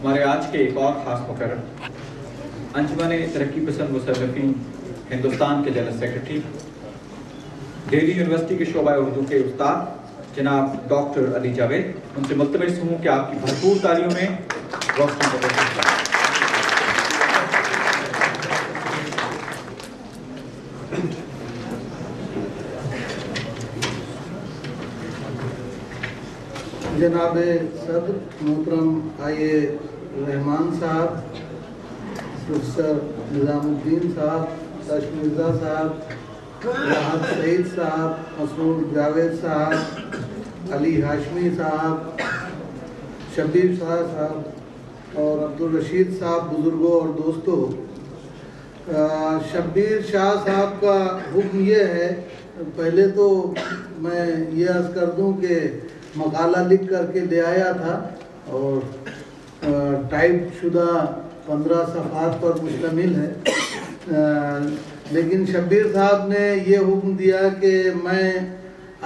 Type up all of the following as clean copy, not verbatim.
ہمارے آج کے ایک اور خاص مقرر انجمن ترقی پسند مصنفین ہندوستان کے جنرل سیکرٹری، دہلی یونیورسٹی کے شعبہ اردو کے استاد جناب ڈاکٹر علی جاوید، ان سے ملتمس ہوں کہ آپ کی بھرپور تالیوں میں روشنی کا تشریف لائیں۔ جناب صدر محترم آئی رحمان صاحب، پروفیسر نظام الدین صاحب، تش مرزا صاحب، راحت سعید صاحب، مسرور جاوید صاحب، علی ہاشمی صاحب، شبیر شاہ صاحب اور عبدالرشید صاحب، بزرگوں اور دوستوں، شبیر شاہ صاحب کا حکم یہ ہے، پہلے تو میں یہ عرض کر دوں کہ مقالہ لکھ کر کے لے آیا تھا اور ٹائپ شدہ 15 صفحات پر مشتمل ہے، لیکن شبیر صاحب نے یہ حکم دیا کہ میں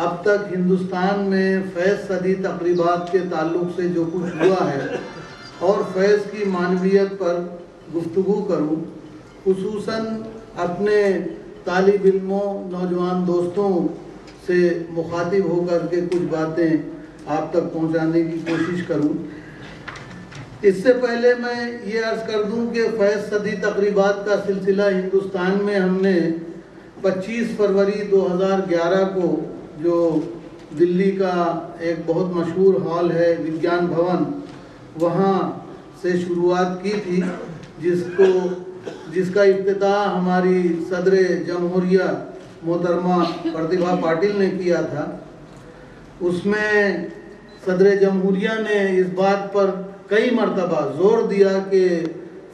اب تک ہندوستان میں فیض صدی تقریبات کے تعلق سے جو کچھ ہوا ہے اور فیض کی معنویت پر گفتگو کروں، خصوصاً اپنے طالب علموں، نوجوان دوستوں سے مخاطب ہو کر کے کچھ باتیں آپ تک پہنچانے کی کوشش کروں۔ اس سے پہلے میں یہ عرض کر دوں کہ فیض صدی تقریبات کا سلسلہ ہندوستان میں ہم نے 25 فروری 2011 کو، جو دلی کا ایک بہت مشہور ہال ہے وگیان بھون، وہاں سے شروعات کی تھی، جس کا افتتاح ہماری صدر جمہوریہ محترمہ پرتیبھا پاٹل نے کیا تھا۔ اس میں صدر جمہوریہ نے اس بات پر کئی مرتبہ زور دیا کہ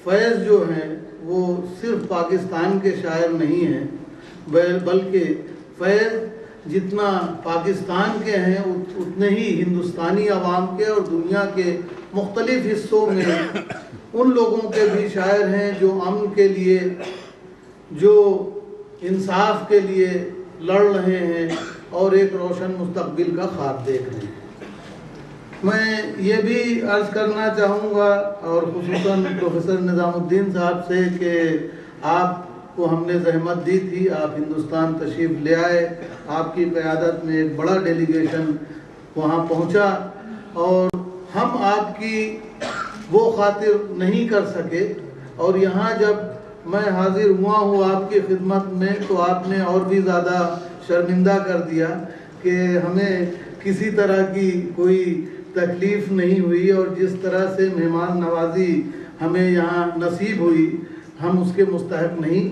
فیض جو ہیں وہ صرف پاکستان کے شاعر نہیں ہیں، بلکہ فیض جتنا پاکستان کے ہیں اتنے ہی ہندوستانی عوام کے اور دنیا کے مختلف حصوں میں ان لوگوں کے بھی شاعر ہیں جو امن کے لیے، جو انصاف کے لیے لڑ رہے ہیں اور ایک روشن مستقبل کا خواب دیکھ رہے ہیں۔ میں یہ بھی عرض کرنا چاہوں گا اور خصوصاً پروفیسر نظام الدین صاحب سے کہ آپ کو ہم نے زحمت دی تھی، آپ ہندوستان تشریف لے آئے، آپ کی قیادت میں ایک بڑا ڈیلیگیشن وہاں پہنچا اور ہم آپ کی وہ خاطر نہیں کر سکے، اور یہاں جب میں حاضر ہوا ہوں آپ کی خدمت میں تو آپ نے اور بھی زیادہ شرمندہ کر دیا کہ ہمیں کسی طرح کی کوئی تکلیف نہیں ہوئی، اور جس طرح سے مہمان نوازی ہمیں یہاں نصیب ہوئی ہم اس کے مستحق نہیں۔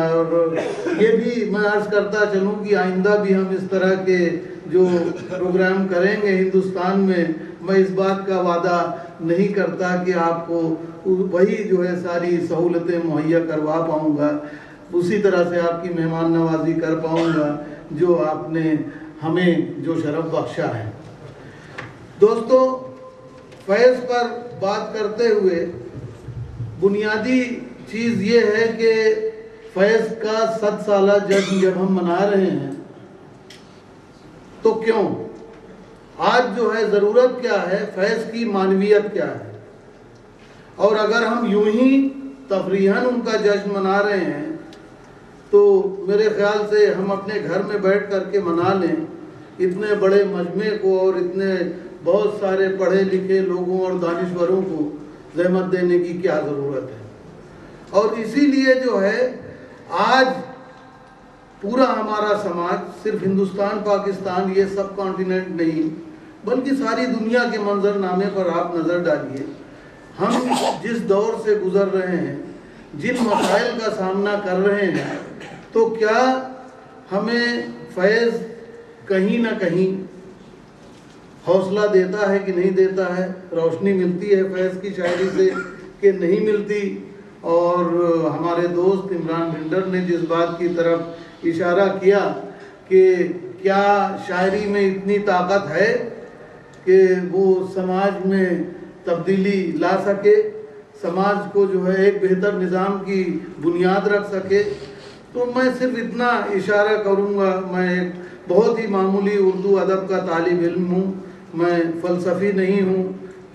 اور یہ بھی میں عرض کرتا چلوں کہ آئندہ بھی ہم اس طرح کے جو پروگرام کریں گے ہندوستان میں اس بات کا وعدہ نہیں کرتا کہ آپ کو وہی جو ہے ساری سہولتیں مہیا کروا پاؤں گا، اسی طرح سے آپ کی مہمان نوازی کر پاؤں گا جو آپ نے ہمیں جو شرف بخشا ہے۔ دوستو، فیض پر بات کرتے ہوئے بنیادی چیز یہ ہے کہ فیض کا 100 سالہ جشن جب ہم منا رہے ہیں تو کیوں؟ آج جو ہے ضرورت کیا ہے، فیض کی معنویت کیا ہے، اور اگر ہم یوں ہی تفریحاً ان کا جشن منا رہے ہیں تو میرے خیال سے ہم اپنے گھر میں بیٹھ کر کے منا لیں، اتنے بڑے مجمع کو اور اتنے بہت سارے پڑھے لکھے لوگوں اور دانشوروں کو زحمت دینے کی کیا ضرورت ہے۔ اور اسی لیے جو ہے آج پورا ہمارا سماج، صرف ہندوستان پاکستان یہ سب کانٹیننٹ نہیں بلکہ ساری دنیا کے منظر نامے پر آپ نظر ڈالیے، ہم جس دور سے گزر رہے ہیں، جن مسائل کا سامنا کر رہے ہیں، تو کیا ہمیں فیض کہیں نہ کہیں حوصلہ دیتا ہے کہ نہیں دیتا ہے؟ روشنی ملتی ہے فیض کی شاعری سے کہ نہیں ملتی؟ اور ہمارے دوست عمران بھنڈر نے جس بات کی طرف اشارہ کیا کہ کیا شاعری میں اتنی طاقت ہے کہ وہ سماج میں تبدیلی لا سکے، سماج کو جو ہے ایک بہتر نظام کی بنیاد رکھ سکے؟ تو میں صرف اتنا اشارہ کروں گا، میں ایک بہت ہی معمولی اردو ادب کا طالب علم ہوں، میں فلسفی نہیں ہوں،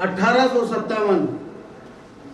1857,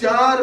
4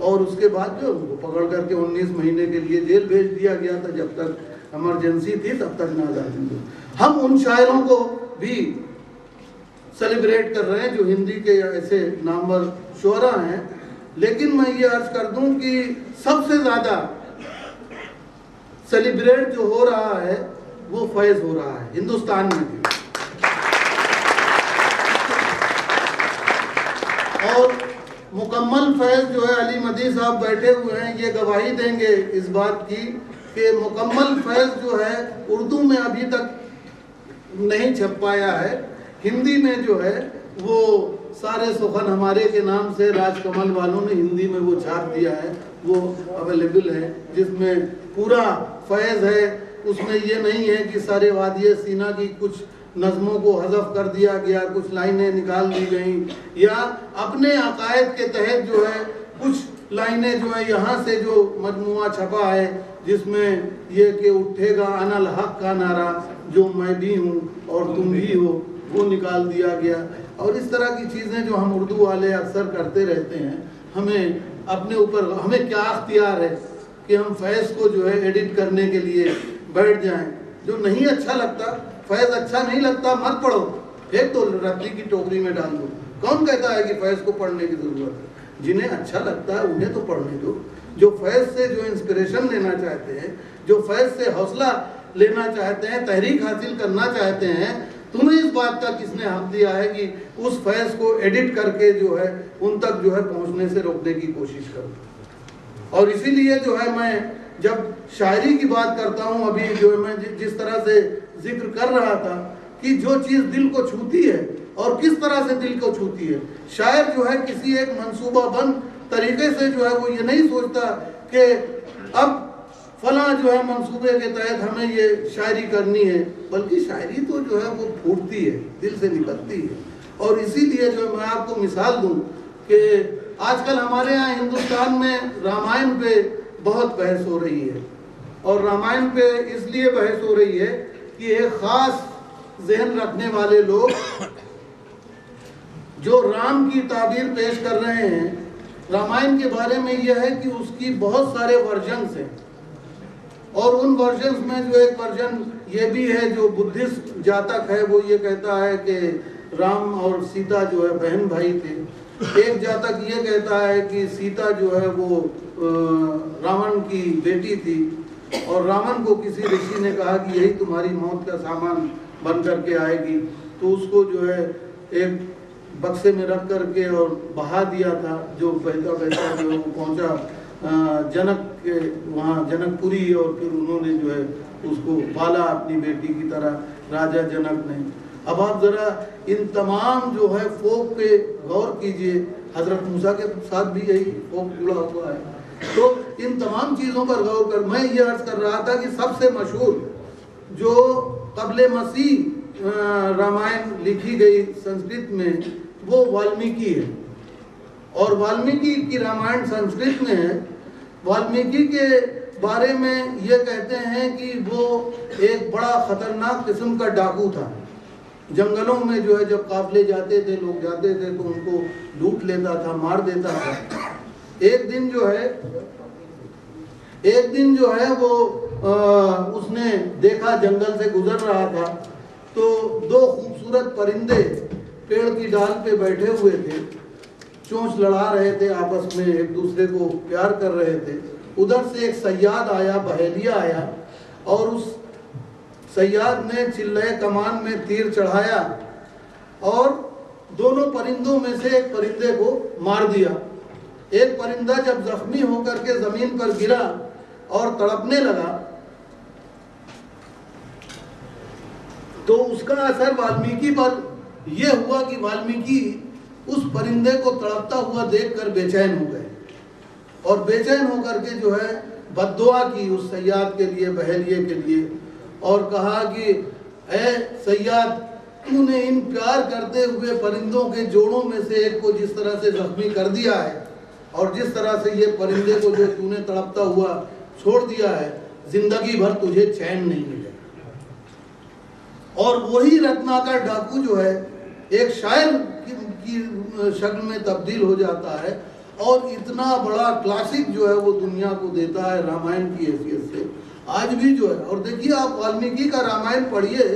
اور اس کے بعد جو ان کو پکڑ کر کے 19 مہینے کے لیے جیل بھیج دیا گیا تھا، جب تک ایمرجنسی تھی تب تک نہ آزادی دو۔ ہم ان شاعروں کو بھی سیلیبریٹ کر رہے ہیں جو ہندی کے ایسے نامور شعراء ہیں، لیکن میں یہ عرض کر دوں کہ سب سے زیادہ سیلیبریٹ جو ہو رہا ہے وہ فیض ہو رہا ہے ہندوستان میں بھی، اور مکمل فیض جو ہے علی مدی صاحب بیٹھے ہوئے ہیں، یہ گواہی دیں گے اس بات کی کہ مکمل فیض جو ہے اردو میں ابھی تک نہیں چھپ پایا ہے، ہندی میں جو ہے وہ سارے سخن ہمارے کے نام سے راج کمل والوں نے ہندی میں وہ چھاپ دیا ہے، وہ اویلیبل ہے، جس میں پورا فیض ہے۔ اس میں یہ نہیں ہے کہ سارے وادی سینا کی کچھ نظموں کو حذف کر دیا گیا، کچھ لائنیں نکال دی گئیں، یا اپنے عقائد کے تحت جو ہے کچھ لائنیں جو ہیں یہاں سے جو مجموعہ چھپا ہے جس میں یہ کہ اٹھے گا انا الحق کا نعرہ، جو میں بھی ہوں اور تم بھی ہو، وہ نکال دیا گیا۔ اور اس طرح کی چیزیں جو ہم اردو والے اکثر کرتے رہتے ہیں، ہمیں اپنے اوپر ہمیں کیا اختیار ہے کہ ہم فیض کو جو ہے ایڈٹ کرنے کے لیے بیٹھ جائیں۔ جو نہیں اچھا لگتا، فیض اچھا نہیں لگتا، مت پڑھو، پھر تو رتی کی ٹوکری میں ڈال دو۔ کون کہتا ہے کہ فیض کو پڑھنے کی ضرورت ہے؟ جنہیں اچھا لگتا ہے انہیں تو پڑھنے دو، جو فیض سے جو انسپریشن لینا چاہتے ہیں، جو فیض سے حوصلہ لینا چاہتے ہیں، تحریک حاصل کرنا چاہتے ہیں، تمہیں اس بات کا کس نے حق دیا ہے کہ اس فیض کو ایڈٹ کر کے جو ہے ان تک جو ہے پہنچنے سے روکنے کی کوشش کرو؟ اور اسی لیے جو ہے میں جب شاعری کی بات کرتا ہوں، ابھی جو ہے میں جس طرح سے ذکر کر رہا تھا کہ جو چیز دل کو چھوتی ہے اور کس طرح سے دل کو چھوتی ہے، شاعر جو ہے کسی ایک منصوبہ بند طریقے سے جو ہے وہ یہ نہیں سوچتا کہ اب فلاں جو ہے منصوبے کے تحت ہمیں یہ شاعری کرنی ہے، بلکہ شاعری تو جو ہے وہ پھوٹتی ہے، دل سے نکلتی ہے۔ اور اسی لیے جو میں آپ کو مثال دوں کہ آج کل ہمارے یہاں ہندوستان میں رامائن پہ بہت بحث ہو رہی ہے، اور رامائن پہ اس لیے بحث ہو رہی ہے کہ ایک خاص ذہن رکھنے والے لوگ جو رام کی تعبیر پیش کر رہے ہیں رامائن کے بارے میں، یہ ہے کہ اس کی بہت سارے ورژنز ہیں، اور ان ورژنز میں جو ایک ورژن یہ بھی ہے جو بدھسٹ جاتک ہے، وہ یہ کہتا ہے کہ رام اور سیتا جو ہے بہن بھائی تھے۔ ایک جاتک یہ کہتا ہے کہ سیتا جو ہے وہ راون کی بیٹی تھی، اور راون کو کسی رشی نے کہا کہ یہی تمہاری موت کا سامان بن کر کے آئے گی، تو اس کو جو ہے ایک بکسے میں رکھ کر کے اور بہا دیا تھا، جو بہتا بہتا جو ہے وہ پہنچا جنک کے وہاں جنک پوری، اور پھر انہوں نے جو ہے اس کو پالا اپنی بیٹی کی طرح راجہ جنک نے۔ اب آپ ذرا ان تمام جو ہے فوک پہ غور کیجئے، حضرت موسیٰ کے ساتھ بھی یہی فوک جڑا ہوا ہے، تو ان تمام چیزوں پر غور کر میں یہ عرض کر رہا تھا کہ سب سے مشہور جو قبل مسیح رامائن لکھی گئی سنسکرت میں وہ والمیکی ہے، اور والمیکی کی رامائن سنسکرت میں ہے۔ والمیکی کے بارے میں یہ کہتے ہیں کہ وہ ایک بڑا خطرناک قسم کا ڈاکو تھا، جنگلوں میں جو ہے جب قافلے جاتے تھے، لوگ جاتے تھے تو ان کو لوٹ لیتا تھا، مار دیتا تھا۔ ایک دن جو ہے وہ اس نے دیکھا، جنگل سے گزر رہا تھا تو دو خوبصورت پرندے پیڑ کی ڈال پہ بیٹھے ہوئے تھے، چونچ لڑا رہے تھے، آپس میں ایک دوسرے کو پیار کر رہے تھے۔ ادھر سے ایک صیاد آیا، بحیریہ آیا، اور اس صیاد نے چلے کمان میں تیر چڑھایا اور دونوں پرندوں میں سے ایک پرندے کو مار دیا۔ ایک پرندہ جب زخمی ہو کر کے زمین پر گرا اور تڑپنے لگا تو اس کا اثر والمیکی پر یہ ہوا کہ والمیکی اس پرندے کو تڑپتا ہوا دیکھ کر بے چین ہو گئے، اور بے چین ہو کر کے جو ہے بد دعا کی اس صیاد کے لیے، بحیریے کے لیے، اور کہا کہ اے صیاد، تو نے ان پیار کرتے ہوئے پرندوں کے جوڑوں میں سے ایک کو جس طرح سے زخمی کر دیا ہے، اور جس طرح سے یہ پرندے کو جو تو نے تڑپتا ہوا چھوڑ دیا ہے، زندگی بھر تجھے چین نہیں ملے۔ اور وہی رتناکر ڈاکو جو ہے ایک شاعر کی شکل میں تبدیل ہو جاتا ہے، اور اتنا بڑا کلاسک جو ہے وہ دنیا کو دیتا ہے رامائن کی حیثیت سے آج بھی جو ہے. اور دیکھیے آپ والمیکی کا رامائن پڑھیے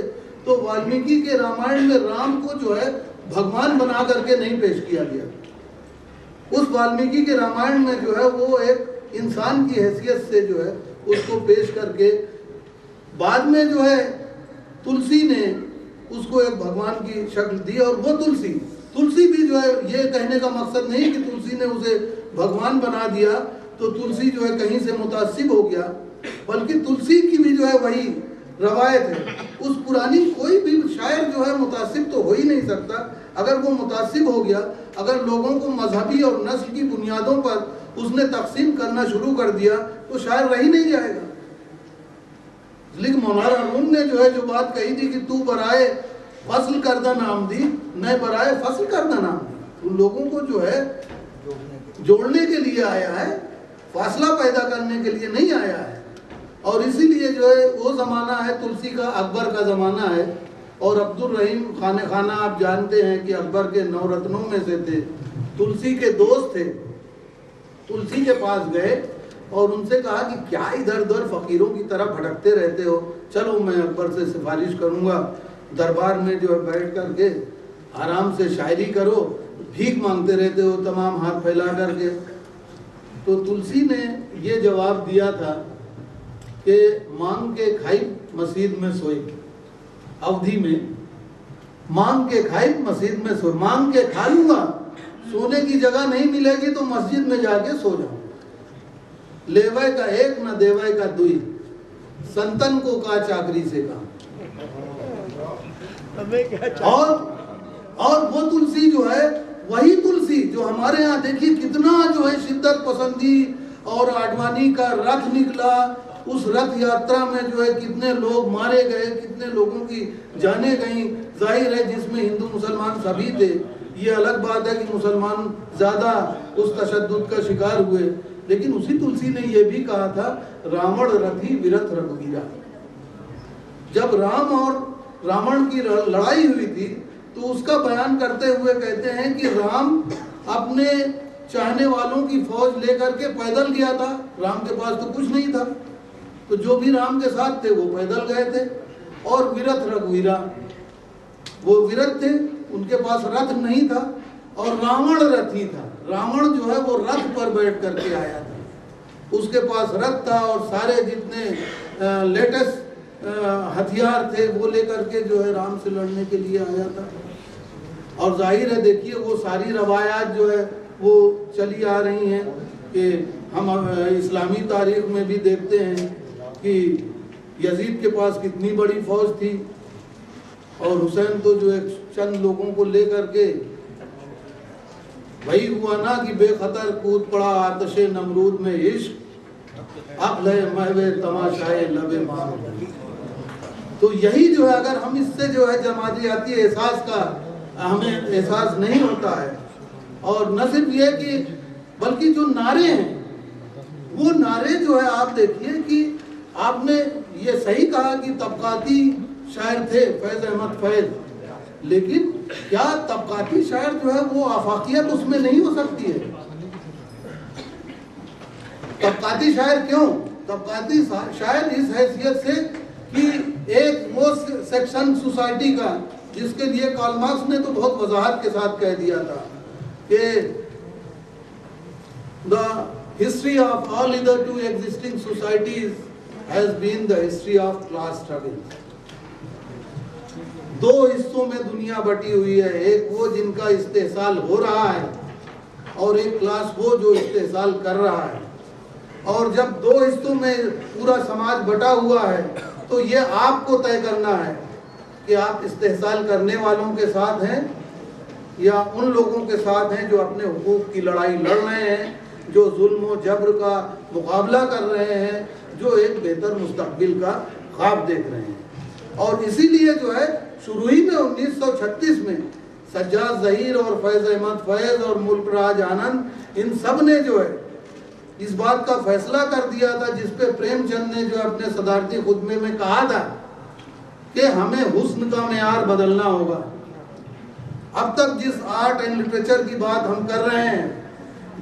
تو والمیکی کے رامائن میں رام کو جو ہے بھگوان بنا کر کے نہیں پیش کیا گیا. اس والمیکی کے رامائن میں جو ہے وہ ایک انسان کی حیثیت سے جو ہے اس کو پیش کر کے بعد میں جو ہے تلسی نے اس کو ایک بھگوان کی شکل دی. اور وہ تلسی بھی جو ہے یہ کہنے کا مقصد نہیں کہ تلسی نے اسے بھگوان بنا دیا تو تلسی جو ہے کہیں سے متعصب ہو گیا, بلکہ تلسی کی بھی جو ہے وہی روایت ہے. اس پرانی کوئی بھی شاعر جو ہے متعصب تو ہو ہی نہیں سکتا. اگر وہ متعصب ہو گیا, اگر لوگوں کو مذہبی اور نسل کی بنیادوں پر اس نے تقسیم کرنا شروع کر دیا تو شاعر رہ ہی نہیں جائے گا. لیکن مولانا روم نے جو ہے جو بات کہی تھی کہ تو برائے فصل کردہ نام دی نہ برائے فصل کردہ نام دی, ان لوگوں کو جو ہے جوڑنے کے لیے آیا ہے, فاصلہ پیدا کرنے کے لیے نہیں آیا ہے. اور اسی لیے جو ہے وہ زمانہ ہے تلسی کا, اکبر کا زمانہ ہے. اور عبد الرحیم خانہ آپ جانتے ہیں کہ اکبر کے 9 رتنوں میں سے تھے, تلسی کے دوست تھے. تلسی کے پاس گئے اور ان سے کہا کہ کیا ادھر ادھر فقیروں کی طرح بھٹکتے رہتے ہو, چلو میں اکبر سے سفارش کروں گا, دربار میں جو ہے بیٹھ کر کے آرام سے شاعری کرو, بھیک مانگتے رہتے ہو تمام ہاتھ پھیلا کر کے. تو تلسی نے یہ جواب دیا تھا کہ مانگ کے کھائی مسجد میں سوئی. اودھی میں مانگ کے کھائی مسجد میں سوئی, مانگ کے کھا لوں گا, سونے کی جگہ نہیں ملے گی تو مسجد میں جا کے سو جاؤں. لیوے کا ایک نہ دیوے کا دوئی, سنتن کو کا چاکری سے کام. اور وہ تلسی جو ہے وہی تلسی جو ہمارے ہاں دیکھیے کتنا جو ہے شدت پسندی اور آڈوانی کا رتھ نکلا, اس رتھ یاترا میں جو ہے کتنے لوگ مارے گئے, کتنے لوگوں کی جانیں گئیں. ظاہر ہے جس میں ہندو مسلمان سبھی تھے, یہ الگ بات ہے کہ مسلمان زیادہ اس تشدد کا شکار ہوئے. لیکن اسی تلسی نے یہ بھی کہا تھا راوڑ رتھی ورت رگھویرا. جب رام اور راون کی لڑائی ہوئی تھی تو اس کا بیان کرتے ہوئے کہتے ہیں کہ رام اپنے چاہنے والوں کی فوج لے کر کے پیدل گیا تھا, رام کے پاس تو کچھ نہیں تھا, تو جو بھی رام کے ساتھ تھے وہ پیدل گئے تھے. اور ورت رگھویرا, وہ ورت تھے, ان کے پاس رتھ نہیں تھا. اور راون رتھی تھا, راون جو ہے وہ رتھ پر بیٹھ کر کے آیا تھا, اس کے پاس رتھ تھا اور سارے جتنے لیٹسٹ ہتھیار تھے وہ لے کر کے جو ہے رام سے لڑنے کے لیے آیا تھا. اور ظاہر ہے دیکھیے وہ ساری روایات جو ہے وہ چلی آ رہی ہیں کہ ہم اسلامی تاریخ میں بھی دیکھتے ہیں کہ یزید کے پاس کتنی بڑی فوج تھی اور حسین تو جو ایک چند لوگوں کو لے کر کے وہی ہوا نا کہ بے خطر کود پڑا آتش نمرود میں عشق عقل ہے محو تماشائے لب مار. تو یہی جو ہے اگر ہم اس سے جو ہے جماعتیاتی احساس کا ہمیں احساس نہیں ہوتا ہے. اور نہ صرف یہ کہ بلکہ جو نعرے ہیں وہ نعرے جو ہے آپ دیکھیے کہ آپ نے یہ صحیح کہا کہ طبقاتی شاعر تھے فیض احمد فیض, لیکن کیا طبقاتی شاعر جو ہے وہ آفاقیت اس میں نہیں ہو سکتی ہے؟ طبقاتی شاعر کیوں؟ طبقاتی شاعر اس حیثیت سے کہ ایک وہ سیکشن سوسائٹی کا جس کے لیے کارل مارکس نے تو بہت وضاحت کے ساتھ کہہ دیا تھا کہ the history of all other two existing societies has been the history of class struggle. دو حصوں میں دنیا بٹی ہوئی ہے, ایک وہ جن کا استحصال ہو رہا ہے اور ایک کلاس وہ جو استحصال کر رہا ہے. اور جب دو حصوں میں پورا سماج بٹا ہوا ہے تو یہ آپ کو طے کرنا ہے کہ آپ استحصال کرنے والوں کے ساتھ ہیں یا ان لوگوں کے ساتھ ہیں جو اپنے حقوق کی لڑائی لڑ رہے ہیں, جو ظلم و جبر کا مقابلہ کر رہے ہیں, جو ایک بہتر مستقبل کا خواب دیکھ رہے ہیں. اور اسی لیے جو ہے شروع ہی میں 1936 میں سجاد ظہیر اور فیض احمد فیض اور ملک راج آنند ان سب نے جو ہے اس بات کا فیصلہ کر دیا تھا جس پہ پریم چند نے جو اپنے صدارتی خطبے میں کہا تھا کہ ہمیں حسن کا معیار بدلنا ہوگا. اب تک جس آرٹ اینڈ لٹریچر کی بات ہم کر رہے ہیں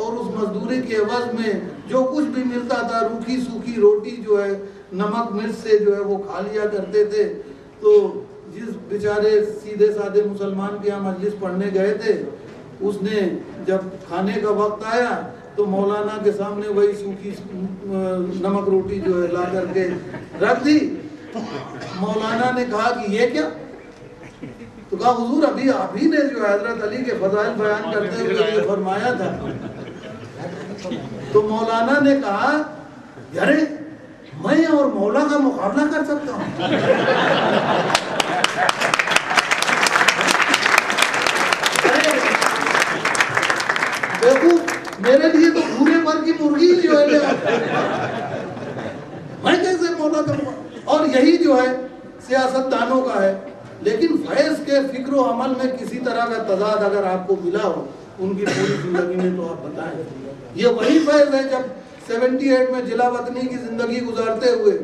اور اس مزدوری کے عوض میں جو کچھ بھی ملتا تھا روکھی سوکھی روٹی جو ہے نمک مرچ سے جو ہے وہ کھا لیا کرتے تھے. تو جس بیچارے سیدھے سادے مسلمان کے یہاں مجلس پڑھنے گئے تھے, اس نے جب کھانے کا وقت آیا تو مولانا کے سامنے وہی سوکھی نمک روٹی جو ہے لا کر کے رکھ دی. مولانا نے کہا کہ یہ کیا؟ تو کہا حضور ابھی آپ ہی نے جو حضرت علی کے فضائل بیان کرتے ہوئے یہ فرمایا تھا. تو مولانا نے کہا یارے میں اور مولا کا مقابلہ کر سکتا ہوں؟ دیکھو میرے لیے تو بھورے پر کی مرغی جو ہے میں کیسے مولا کا مقابلہ. اور یہی جو ہے سیاست دانوں کا ہے. لیکن فیض کے فکر و عمل میں کسی طرح کا تضاد اگر آپ کو ملا ہو ان کی پوری زندگی میں تو آپ بتائیں. یہ وہی فیض ہے جب 78 میں جلا وطنی کی زندگی گزارتے ہوئے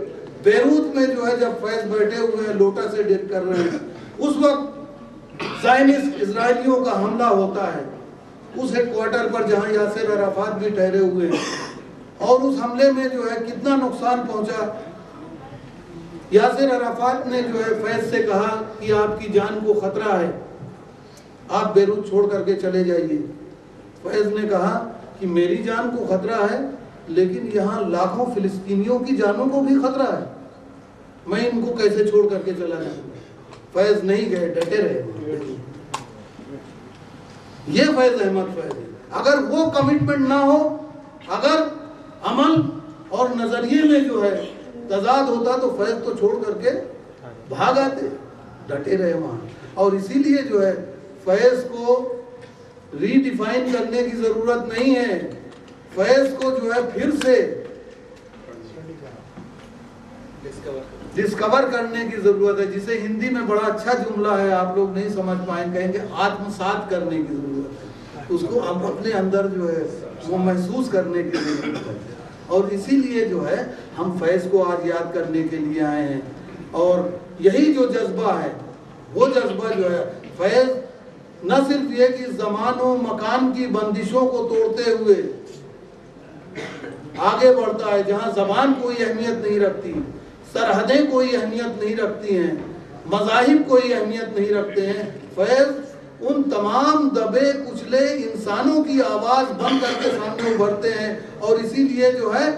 بیروت میں جو ہے جب فیض بیٹھے ہوئے ہیں لوٹا سے ڈر کر رہے ہیں, اس وقت زائنسٹ اسرائیلیوں کا حملہ ہوتا ہے اس ہیڈ کوارٹر پر جہاں یاسر عرفات بھی ٹھہرے ہوئے ہیں, اور اس حملے میں جو ہے کتنا نقصان پہنچا. یاسر عرفات نے جو ہے فیض سے کہا کہ آپ کی جان کو خطرہ ہے, آپ بیروت چھوڑ کر کے چلے جائیے. فیض نے کہا کہ میری جان کو خطرہ ہے لیکن یہاں لاکھوں فلسطینیوں کی جانوں کو بھی خطرہ ہے, میں ان کو کیسے چھوڑ کر کے چلا جاؤں. فیض نہیں گئے, ڈٹے رہے. یہ فیض احمد فیض ہے. اگر وہ کمٹمنٹ نہ ہو, اگر عمل اور نظریے میں جو ہے تضاد ہوتا تو فیض تو چھوڑ کر کے بھاگ آتے, ڈٹے رہے وہاں. اور اسی لیے جو ہے فیض کو ری ڈیفائن کرنے کی ضرورت نہیں ہے, فیض کو جو ہے پھر سے ڈسکور کرنے کی ضرورت ہے, جسے ہندی میں بڑا اچھا جملہ ہے آپ لوگ نہیں سمجھ پائیں, کہیں گے آتمسات کرنے کی ضرورت ہے. اس کو ہم اپنے اندر جو ہے وہ محسوس کرنے کی ضرورت ہے. اور اسی لیے جو ہے ہم فیض کو آج یاد کرنے کے لیے آئے ہیں. اور یہی جو جذبہ ہے وہ جذبہ جو ہے فیض نہ صرف یہ کہ زمان و مکان کی بندشوں کو توڑتے ہوئے آگے بڑھتا ہے, جہاں زبان کوئی اہمیت نہیں رکھتی, سرحدیں کوئی اہمیت نہیں رکھتی ہیں, مذاہب کوئی اہمیت نہیں رکھتے ہیں. فیض ان تمام دبے کچلے انسانوں کی آواز بن کر کے سامنے ابھرتے ہیں. اور اسی لیے جو ہے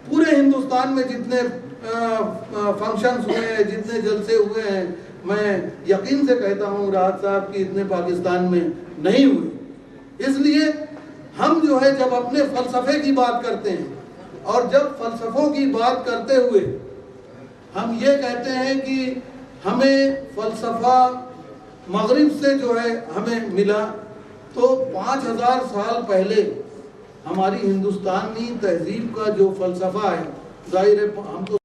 پورے ہندوستان میں جتنے فنکشنز ہوئے ہیں, جتنے جلسے ہوئے ہیں, میں یقین سے کہتا ہوں راحت صاحب کی اتنے پاکستان میں نہیں ہوئے. اس لیے ہم جو ہے جب اپنے فلسفے کی بات کرتے ہیں اور جب فلسفوں کی بات کرتے ہوئے ہم یہ کہتے ہیں کہ ہمیں فلسفہ مغرب سے جو ہے ہمیں ملا, تو 5000 سال پہلے ہماری ہندوستانی تہذیب کا جو فلسفہ ہے, ظاہر ہے ہم تو